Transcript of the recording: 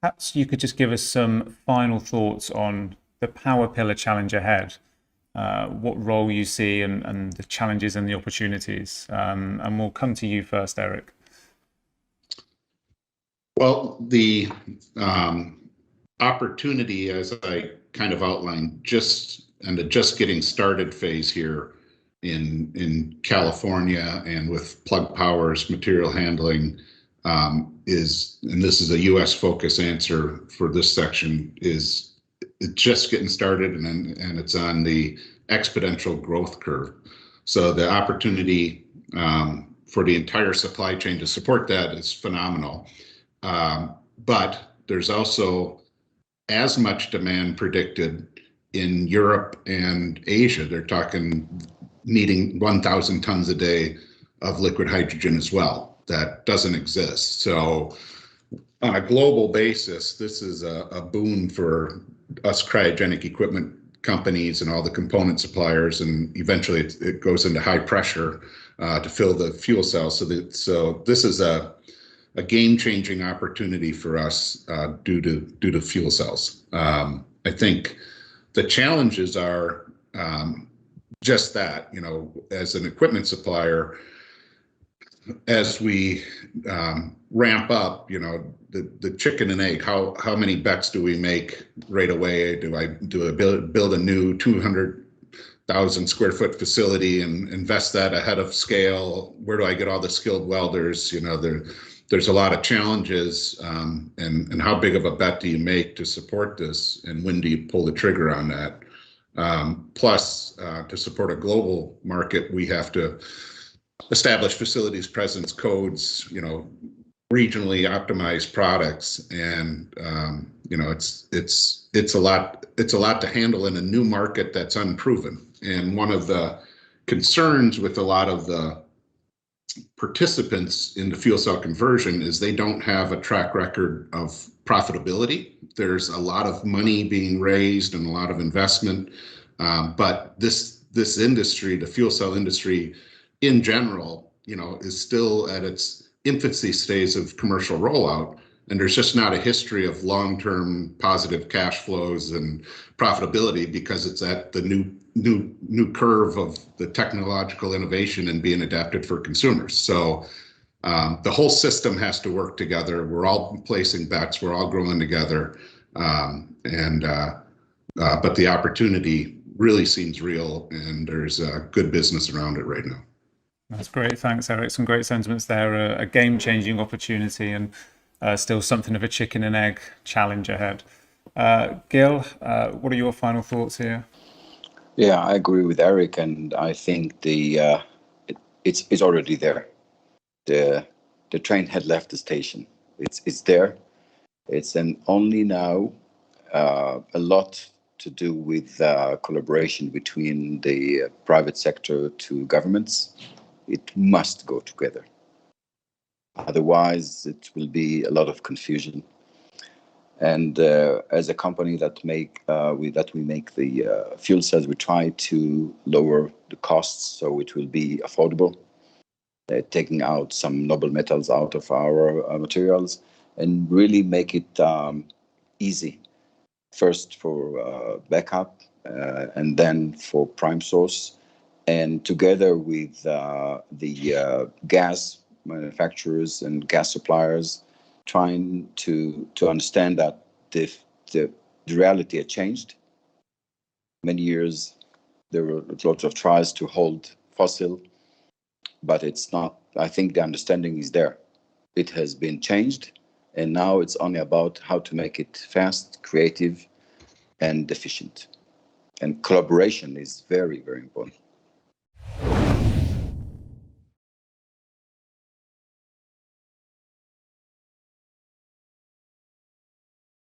Perhaps you could just give us some final thoughts on the power pillar challenge ahead, what role you see and the challenges and the opportunities. And we'll come to you first, Eric. Well, the opportunity, as I kind of outlined, just getting started phase here in California and with Plug Power's material handling is, and this is a U.S. focus answer for this section, is it's just getting started and it's on the exponential growth curve. So the opportunity for the entire supply chain to support that is phenomenal. But there's also as much demand predicted in Europe and Asia. They're talking needing 1,000 tons a day of liquid hydrogen as well. That doesn't exist. So on a global basis, this is a boon for us cryogenic equipment companies and all the component suppliers, and eventually it goes into high pressure to fill the fuel cells. So this is a game-changing opportunity for us due to fuel cells. I think the challenges are just that, as an equipment supplier, as we ramp up, the chicken and egg, how many bets do we make right away? Do I build a new 200,000 square foot facility and invest that ahead of scale? Where do I get all the skilled welders? There's a lot of challenges, and how big of a bet do you make to support this, and when do you pull the trigger on that? Plus, to support a global market, we have to establish facilities, presence, codes, regionally optimized products, and it's a lot to handle in a new market that's unproven. And one of the concerns with a lot of the participants in the fuel cell conversion is they don't have a track record of profitability. There's a lot of money being raised and a lot of investment, but this industry, the fuel cell industry in general, is still at its infancy stage of commercial rollout, and there's just not a history of long-term positive cash flows and profitability because it's at the new curve of the technological innovation and being adapted for consumers. So the whole system has to work together. We're all placing bets. We're all growing together, but the opportunity really seems real, and there's a good business around it right now. That's great. Thanks, Eric. Some great sentiments there. A game-changing opportunity and still something of a chicken and egg challenge ahead. Gil, what are your final thoughts here? Yeah, I agree with Eric, and I think it's already there. The train had left the station. It's there. It's only now a lot to do with collaboration between the private sector to governments. It must go together. Otherwise, it will be a lot of confusion. And as a company that we make the fuel cells, we try to lower the costs so it will be affordable, taking out some noble metals out of our materials, and really make it easy. First for backup, and then for prime source, and together with the gas manufacturers and gas suppliers, trying to understand that the reality had changed. Many years there were lots of tries to hold fossil, but it's not. I think the understanding is there. It has been changed, and now it's only about how to make it fast, creative, and efficient. And collaboration is very, very important.